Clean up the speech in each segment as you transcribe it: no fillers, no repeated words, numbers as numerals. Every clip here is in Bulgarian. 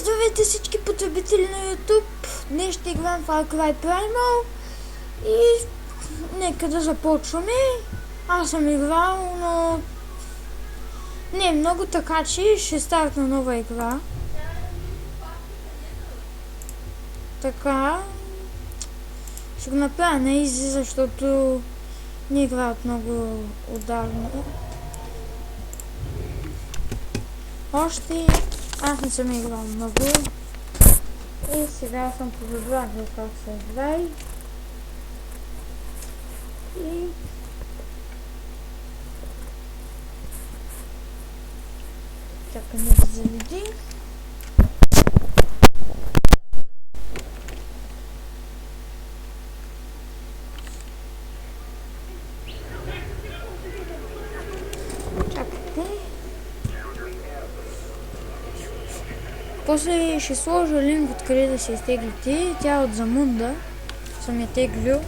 Здравейте всички потребители на YouTube! Днес ще играем Far Cry Primal и нека да започваме. Аз съм играл, но не е много, така че ще стартна нова игра. Така, ще го направя на изи, защото не играят много отдавна. Още аз не съм играл много и сега съм позабравил как се играе и чакаме да заведи. Чакайте. После ще сложа линк откъде да се изтеглите. Тя от Замунда съм я теглил.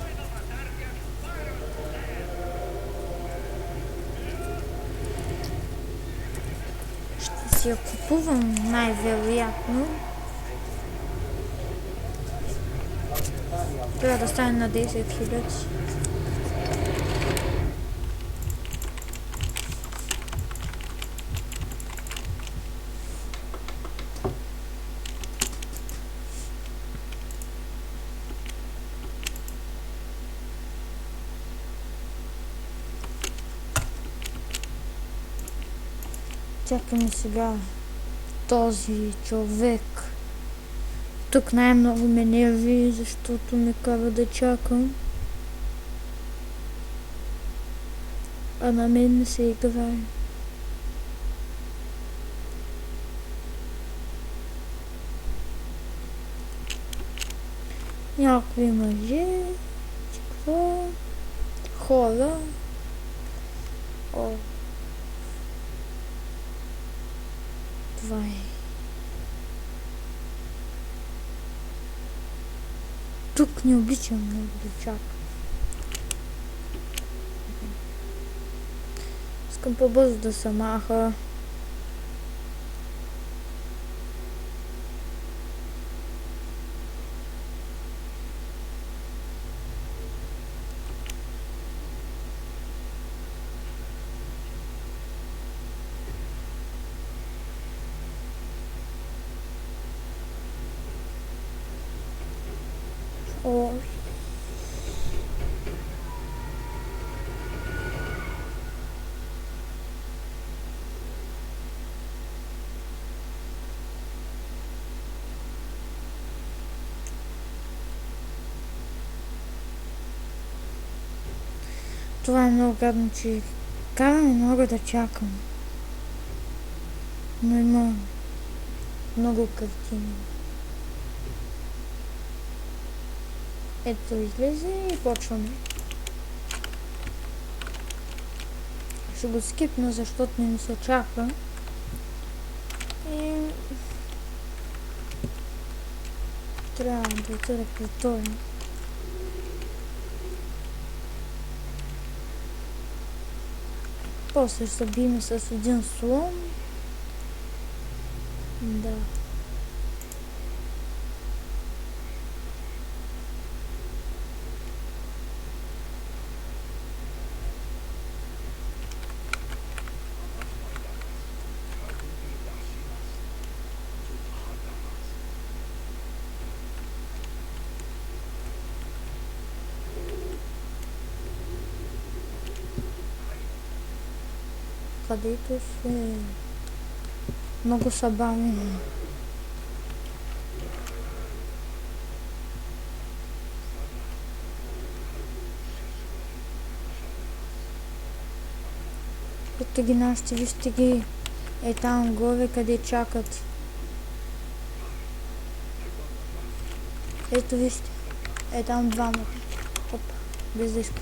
Ще си я купувам най-вероятно. Трябва да стане на 10 000. Чакаме сега този човек. Тук най-много ме нерви, защото ме кара да чакам. А на мен не се играе. Някакви мъже, какво? Хора. О. Това е. Тук не обичам много да чакам. Искам по-бързо да се маха. О. Това е много гадно, че караме много да чакам. Но има много картини. Ето излезе и почваме. Ще го скипна, защото не ми се чака. И трябва да отида при той. После ще се биме с един слон. Да. Където се много са бавни. Ето ги нашите, вижте ги е там горе, къде чакат. Ето вижте, е там двама. Оп, без да иска.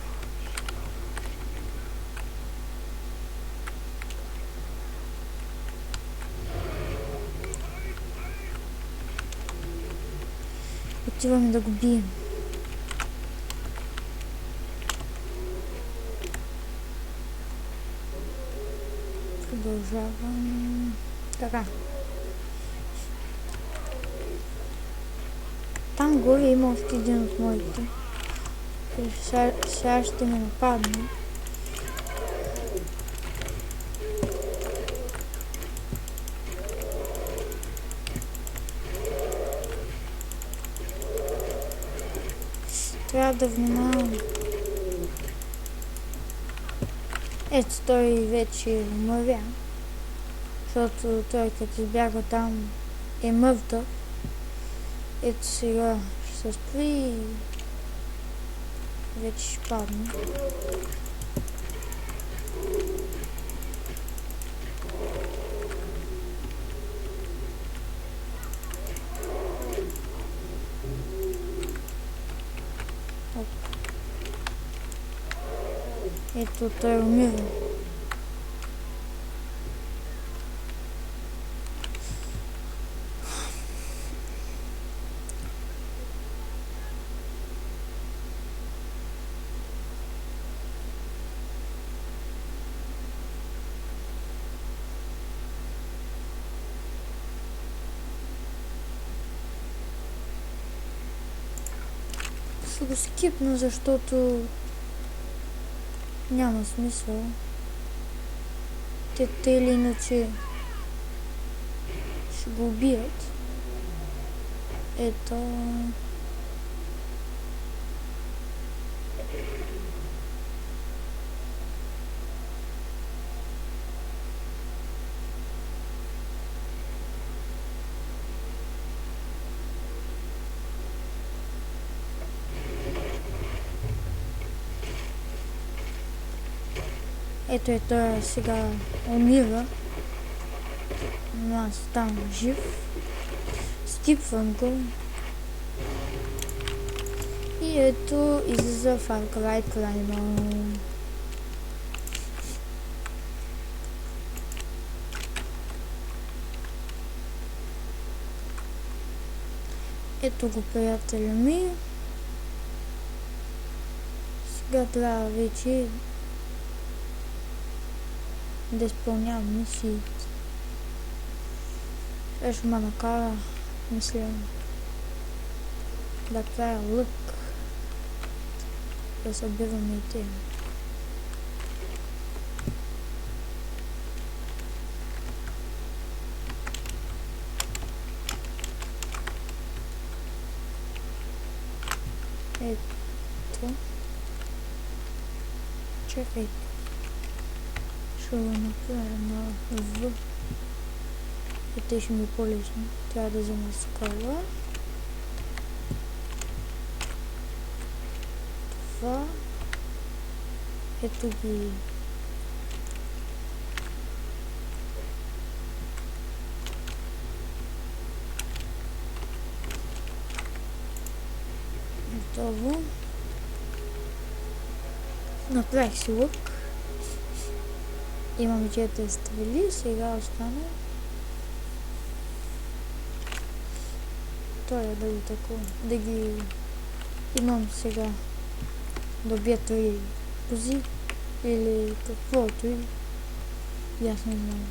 Отиваме да го бием. Продължавам. Така. Там горе има още един от моите. Сега ще ме нападне. Трябва да внимавам. Ето той вече умъря. Защото той като избяга там е мъртъв. Ето сега ще се спри и вече ще падне. Ето той умира. Ще го скипна, защото няма смисъл. Те или иначе ще го убият. Ето. Ето е той сега умира, но аз ставам жив. Скипвам го. И ето излиза Far Cry Primal. Ето го приятеля ми. Сега трябва вече да изпълнявам мисиите. Сега ще ме накара, мисля, да правя лък, да събираме и те. Ето. Чакайте. Ще го направя на В. И те ще ми е по-лесно. Трябва да взема скала. Това. Ето ги. Готово. Направих си лък. Имам 4 стрели, сега остана. Това е да го такова. Да ги имам сега. Да убия 3 кози или каквото и аз не знам.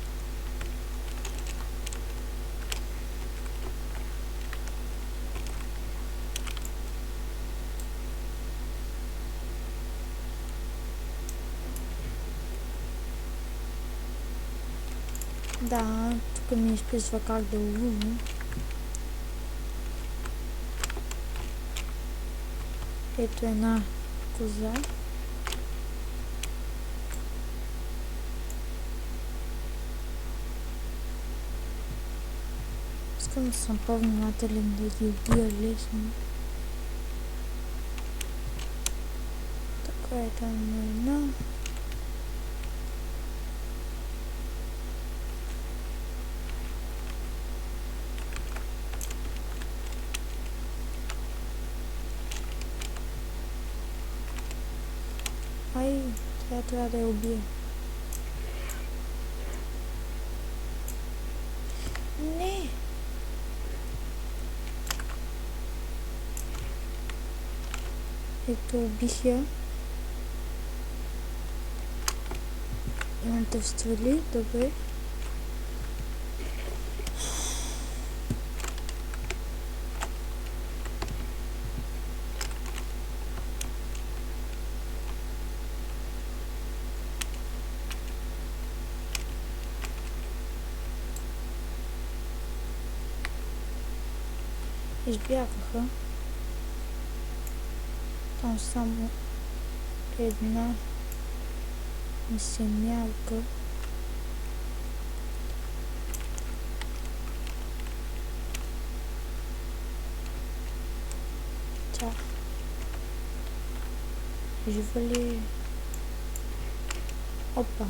Да, тук ми изписва как да ловим. Ето една коза. Искам да съм по-внимателен, да ги убия лесно. Така е там една. Ай, тя трябва да я убия. Не! Ето, убих я. Имам те стрели, добре. избягаха. Там само една семялка. Тя жива ли? Опа.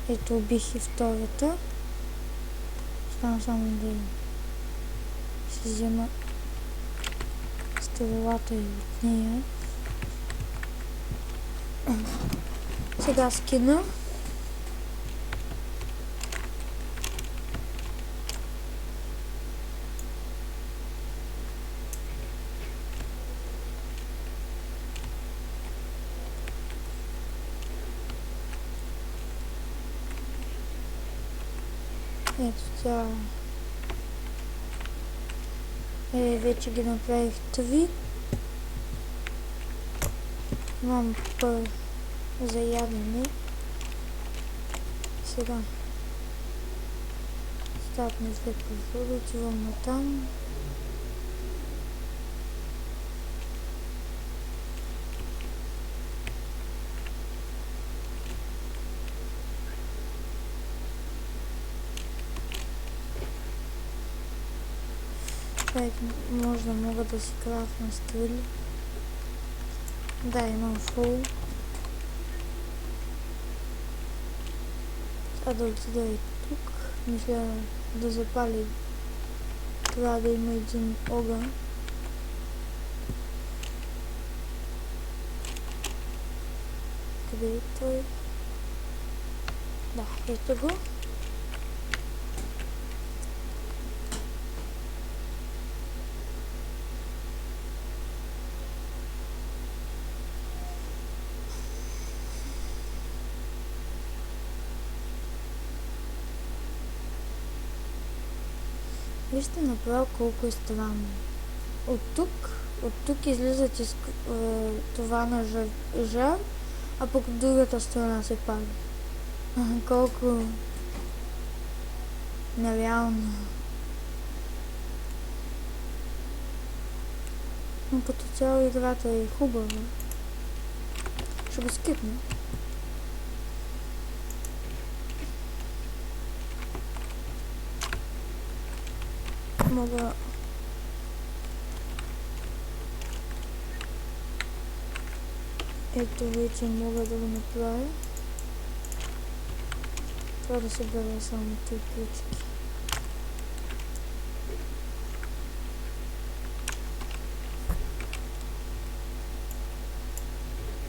Ето убих и втората. Остана само да си взема стрелата и от нея. Сега скина. Ето тя. Вече ги направих 3. Имам пър за ядене. Сега стартне след това, отивам натам. Може да мога да си крафна стрели. Да, имам фул. Сега да отида и тук. Мисля да запали. Трябва да има един огън. Къде е той? Да, ето го. Вижте направо колко е странно. От тук излизат из това на жар, а пък от другата страна се пали. Колко нереално. Но като цяло играта е хубава. Ще го скипна. Мога ето вече мога да го направя. Това да събера само 3 ключки.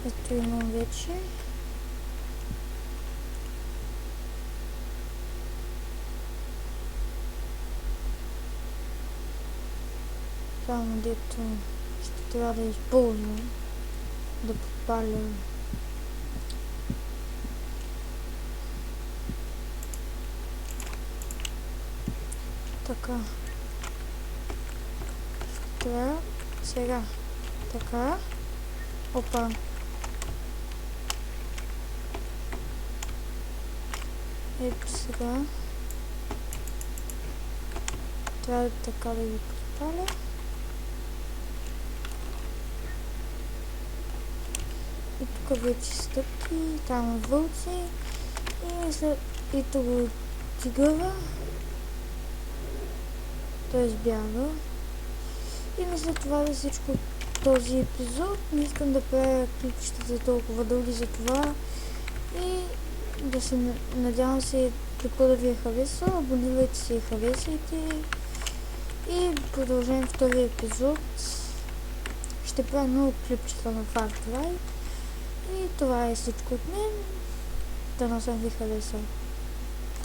Ето имам вече. Само дето ще трябва да използвам да подпаля така. Трябва сега така. Опа. Ето сега трябва така да ги подпаля. И тук вече стъпки, там вълци и тук го тигъра. Той избяга. И мисля това е всичко от този епизод. Не искам да правя клипчетата толкова дълги за това. И да се надявам се клипа да ви е харесал. Абонирайте се и харесайте. И продължавам втория епизод. Ще правя много клипчета на Far Cry. И това е всичко от мен. Дано съм ви харесал.